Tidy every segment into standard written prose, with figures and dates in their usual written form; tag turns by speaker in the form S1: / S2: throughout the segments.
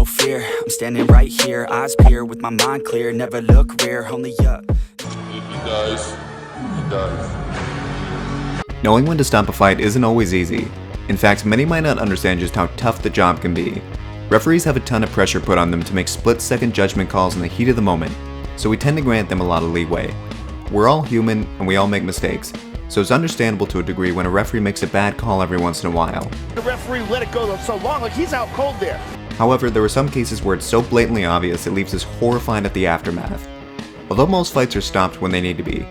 S1: no fear. I'm standing right here, eyes peer, with my mind clear, never look rear, only up.
S2: He dies. He dies.
S3: Knowing when to stop a fight isn't always easy. In fact, many might not understand just how tough the job can be. Referees have a ton of pressure put on them to make split-second judgment calls in the heat of the moment, so we tend to grant them a lot of leeway. We're all human, and we all make mistakes, so it's understandable to a degree when a referee makes a bad call every once in a while.
S4: The referee let it go so long, like he's out cold there.
S3: However, there are some cases where it's so blatantly obvious it leaves us horrified at the aftermath. Although most fights are stopped when they need to be,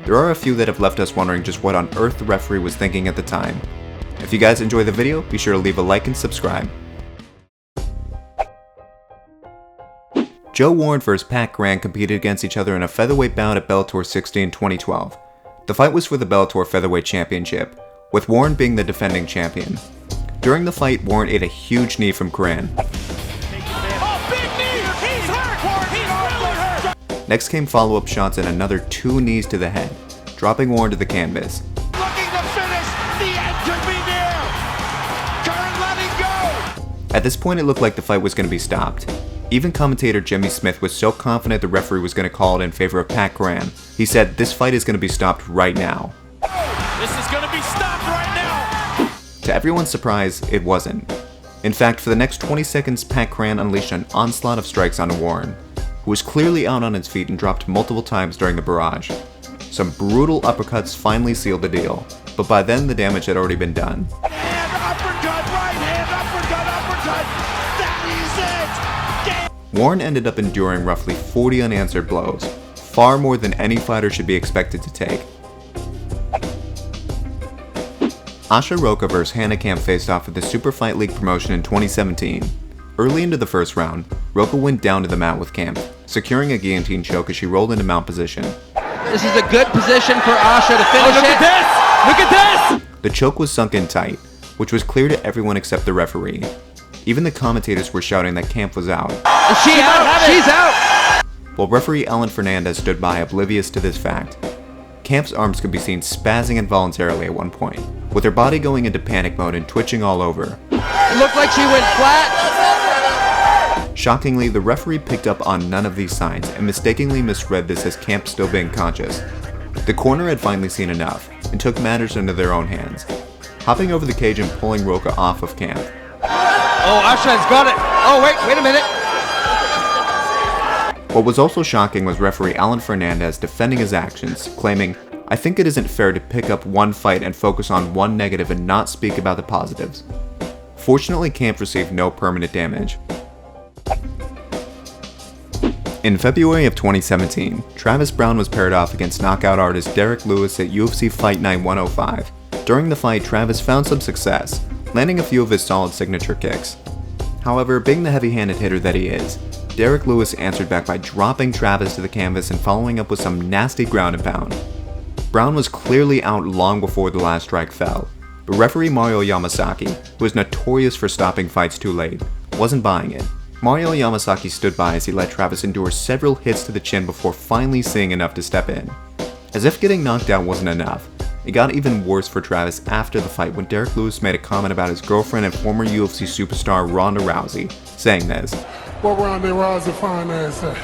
S3: there are a few that have left us wondering just what on earth the referee was thinking at the time. If you guys enjoy the video, be sure to leave a like and subscribe. Joe Warren vs. Pat Curran competed against each other in a featherweight bout at Bellator 60 in 2012. The fight was for the Bellator Featherweight Championship, with Warren being the defending champion. During the fight, Warren ate a huge knee from Curran.
S4: Oh, big knee! He's hurt! He's really hurt!
S3: Next came follow-up shots and another 2 knees to the head, dropping Warren to the canvas.
S4: Looking to finish! The end could be near! Curran letting go!
S3: At this point, it looked like the fight was going to be stopped. Even commentator Jimmy Smith was so confident the referee was going to call it in favor of Pat Curran. He said, "This fight is going to be stopped right now."
S4: This is going to be stopped right now!
S3: To everyone's surprise, it wasn't. In fact, for the next 20 seconds, Pat Curran unleashed an onslaught of strikes onto Warren, who was clearly out on his feet and dropped multiple times during the barrage. Some brutal uppercuts finally sealed the deal, but by then the damage had already been done.
S4: Hand uppercut, right hand uppercut, uppercut! That is it!
S3: Warren ended up enduring roughly 40 unanswered blows, far more than any fighter should be expected to take. Asha Roka vs. Hannah Camp faced off at the Super Fight League promotion in 2017. Early into the first round, Roka went down to the mat with Camp, securing a guillotine choke as she rolled into mount position.
S5: This is a good position for Asha to finish
S4: Look at this! Look at this!
S3: The choke was sunk in tight, which was clear to everyone except the referee. Even the commentators were shouting that Camp was out.
S5: Is she out? She's out!
S3: While referee Ellen Fernandez stood by oblivious to this fact. Camp's arms could be seen spazzing involuntarily at one point, with her body going into panic mode and twitching all over.
S5: It looked like she went flat.
S3: Shockingly, the referee picked up on none of these signs and mistakenly misread this as Camp still being conscious. The corner had finally seen enough, and took matters into their own hands, hopping over the cage and pulling Roka off of Camp.
S5: Oh, Asha's got it. Oh, wait a minute.
S3: What was also shocking was referee Alan Fernandez defending his actions, claiming, "I think it isn't fair to pick up one fight and focus on one negative and not speak about the positives." Fortunately, Camp received no permanent damage. In February of 2017, Travis Browne was paired off against knockout artist Derek Lewis at UFC Fight Night 105. During the fight, Travis found some success, landing a few of his solid signature kicks. However, being the heavy-handed hitter that he is, Derek Lewis answered back by dropping Travis to the canvas and following up with some nasty ground and pound. Browne was clearly out long before the last strike fell, but referee Mario Yamasaki, who is notorious for stopping fights too late, wasn't buying it. Mario Yamasaki stood by as he let Travis endure several hits to the chin before finally seeing enough to step in. As if getting knocked out wasn't enough, it got even worse for Travis after the fight when Derek Lewis made a comment about his girlfriend and former UFC superstar Ronda Rousey, saying this.
S6: What Ronda Rousey fine ass at?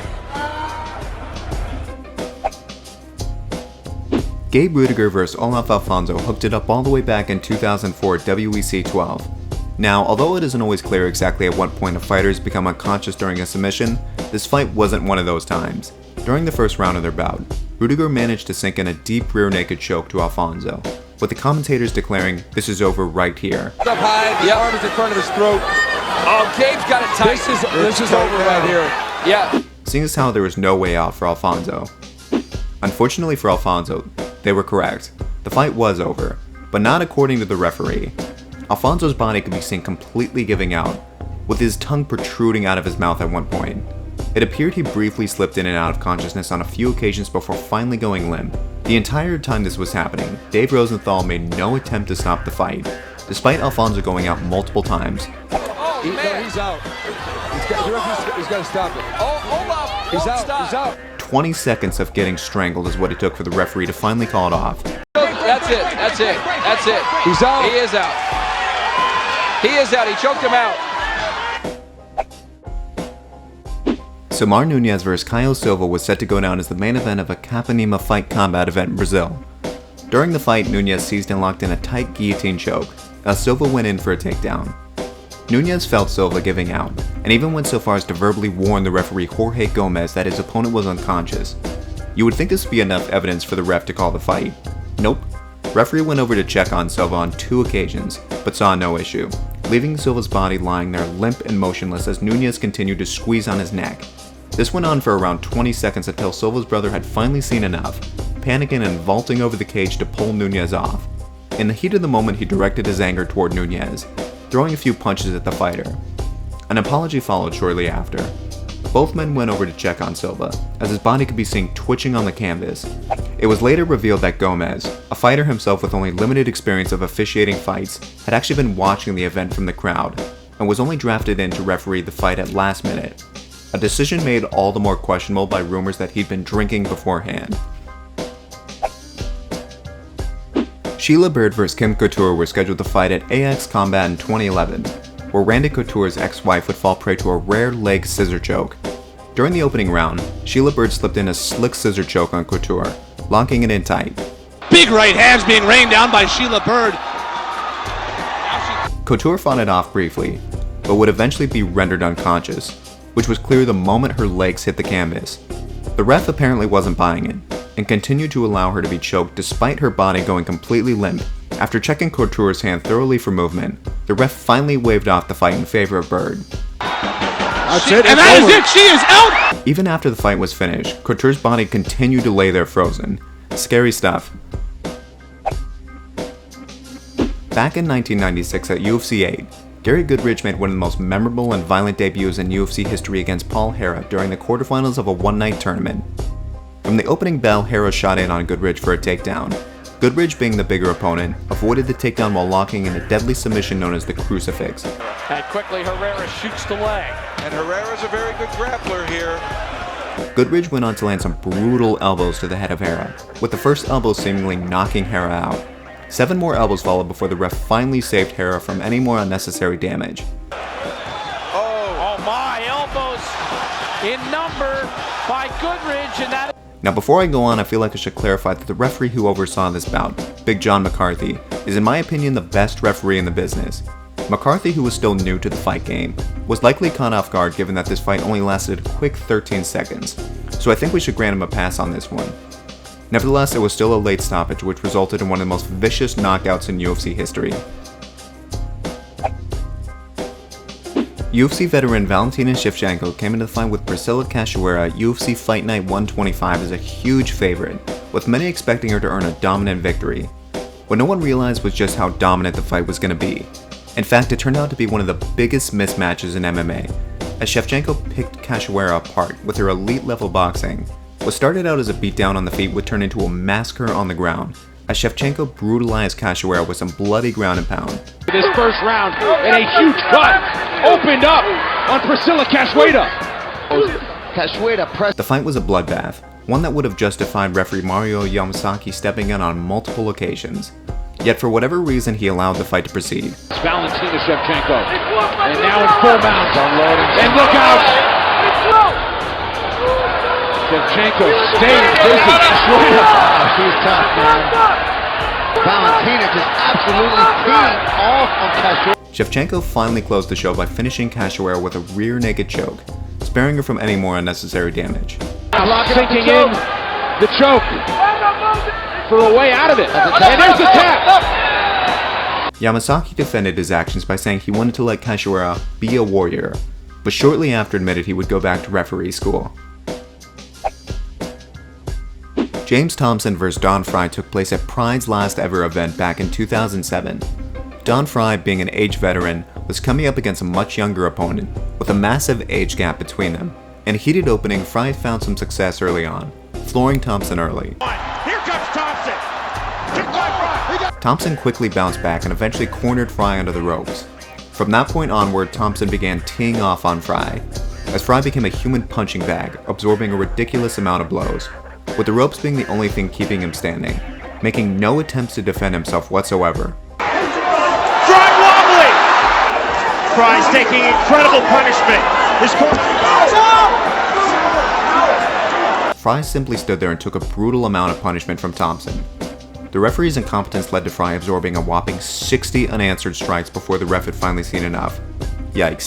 S3: Gabe Rüdiger vs. Olaf Alfonso hooked it up all the way back in 2004 at WEC 12. Now, although it isn't always clear exactly at what point a fighter become unconscious during a submission, this fight wasn't one of those times. During the first round of their bout, Rüdiger managed to sink in a deep rear naked choke to Alfonso, with the commentators declaring, "This is over right here."
S7: Up high, the arm is in front of his throat. Oh, Gabe's got it tight. This is over right here. Yeah.
S3: Seeing as how there was no way out for Alfonso. Unfortunately for Alfonso, they were correct. The fight was over, but not according to the referee. Alfonso's body could be seen completely giving out, with his tongue protruding out of his mouth at one point. It appeared he briefly slipped in and out of consciousness on a few occasions before finally going limp. The entire time this was happening, Dave Rosenthal made no attempt to stop the fight, despite Alfonso going out multiple times.
S7: Oh, man. He's out. He's got to stop it. Oh, hold up. He's out. Stop. He's out.
S3: 20 seconds of getting strangled is what it took for the referee to finally call it off.
S7: That's it. That's it. That's it. He's out. He is out. He is out. He choked him out.
S3: Samar Nunez vs Caio Silva was set to go down as the main event of a Capanema fight combat event in Brazil. During the fight, Nunez seized and locked in a tight guillotine choke, as Silva went in for a takedown. Nunez felt Silva giving out, and even went so far as to verbally warn the referee Jorge Gomez that his opponent was unconscious. You would think this would be enough evidence for the ref to call the fight. Nope. Referee went over to check on Silva on 2 occasions, but saw no issue, leaving Silva's body lying there limp and motionless as Nunez continued to squeeze on his neck. This went on for around 20 seconds until Silva's brother had finally seen enough, panicking and vaulting over the cage to pull Nunez off. In the heat of the moment, he directed his anger toward Nunez, throwing a few punches at the fighter. An apology followed shortly after. Both men went over to check on Silva, as his body could be seen twitching on the canvas. It was later revealed that Gomez, a fighter himself with only limited experience of officiating fights, had actually been watching the event from the crowd, and was only drafted in to referee the fight at last minute. A decision made all the more questionable by rumors that he'd been drinking beforehand. Sheila Byrd vs Kim Couture were scheduled to fight at AX Combat in 2011, where Randy Couture's ex-wife would fall prey to a rare leg scissor choke. During the opening round, Sheila Byrd slipped in a slick scissor choke on Couture, locking it in tight.
S5: Big right hands being rained down by Sheila Byrd.
S3: Couture fought it off briefly, but would eventually be rendered unconscious, which was clear the moment her legs hit the canvas. The ref apparently wasn't buying it, and continued to allow her to be choked despite her body going completely limp. After checking Couture's hand thoroughly for movement, the ref finally waved off the fight in favor of Byrd.
S5: That's it, and that is it, she is out!
S3: Even after the fight was finished, Couture's body continued to lay there frozen. Scary stuff. Back in 1996 at UFC 8, Gary Goodridge made one of the most memorable and violent debuts in UFC history against Paul Herrera during the quarterfinals of a one-night tournament. From the opening bell, Herrera shot in on Goodridge for a takedown. Goodridge, being the bigger opponent, avoided the takedown while locking in a deadly submission known as the crucifix.
S4: And quickly Herrera shoots the leg.
S7: And Herrera's a very good grappler here.
S3: Goodridge went on to land some brutal elbows to the head of Herrera, with the first elbow seemingly knocking Herrera out. 7 more elbows followed before the ref finally saved Herrera from any more unnecessary damage.
S4: Oh my, elbows in number by Goodridge, and that.
S3: Now before I go on, I feel like I should clarify that the referee who oversaw this bout, Big John McCarthy, is in my opinion the best referee in the business. McCarthy, who was still new to the fight game, was likely caught off guard given that this fight only lasted a quick 13 seconds, so I think we should grant him a pass on this one. Nevertheless, it was still a late stoppage which resulted in one of the most vicious knockouts in UFC history. UFC veteran Valentina Shevchenko came into the fight with Priscilla Cachoeira at UFC Fight Night 125 as a huge favorite, with many expecting her to earn a dominant victory. What no one realized was just how dominant the fight was going to be. In fact, it turned out to be one of the biggest mismatches in MMA, as Shevchenko picked Cachoeira apart with her elite level boxing. What started out as a beatdown on the feet would turn into a massacre on the ground, as Shevchenko brutalized Cachoeira with some bloody ground and pound.
S5: This first round, and a huge cut opened up on Priscilla Cachoeira.
S3: The fight was a bloodbath, one that would have justified referee Mario Yamasaki stepping in on multiple occasions. Yet for whatever reason, he allowed the fight to proceed.
S5: It's Valentina Shevchenko, and now in full mount, and look out! Shevchenko staying busy.
S8: She's tough, man. Valentina just absolutely teeing off on Cachoeira.
S3: Shevchenko finally closed the show by finishing Cachoeira with a rear naked choke, sparing her from any more unnecessary damage.
S5: Sinking in the choke for a way out of it, and there's the tap!
S3: Yamasaki defended his actions by saying he wanted to let Cachoeira be a warrior, but shortly after admitted he would go back to referee school. James Thompson vs Don Frye took place at Pride's last ever event back in 2007. Don Frye, being an age veteran, was coming up against a much younger opponent, with a massive age gap between them. In a heated opening, Frye found some success early on, flooring Thompson early.
S4: Here comes Thompson. Kick by Frye.
S3: Thompson quickly bounced back and eventually cornered Frye under the ropes. From that point onward, Thompson began teeing off on Frye, as Frye became a human punching bag, absorbing a ridiculous amount of blows, with the ropes being the only thing keeping him standing, making no attempts to defend himself whatsoever.
S4: Frye wobbly. Frye's taking incredible punishment. His corner.
S3: Frye simply stood there and took a brutal amount of punishment from Thompson. The referee's incompetence led to Frye absorbing a whopping 60 unanswered strikes before the ref had finally seen enough. Yikes.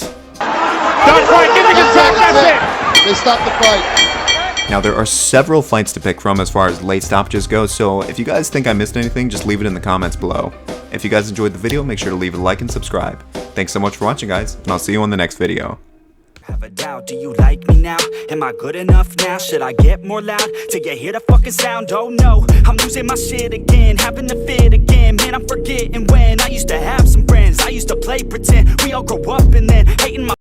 S8: They stopped the fight.
S3: Now there are several fights to pick from as far as late stoppages go, so if you guys think I missed anything, just leave it in the comments below. If you guys enjoyed the video, make sure to leave a like and subscribe. Thanks so much for watching, guys, and I'll see you on the next video.
S1: Have a doubt, do you like me now? Am I good enough now? Should I get more loud to get hear the fucking sound? Oh no, I'm losing my shit again, having to fit again. Man, I'm forgetting when I used to have some friends. I used to play pretend, we all grow up and then hating my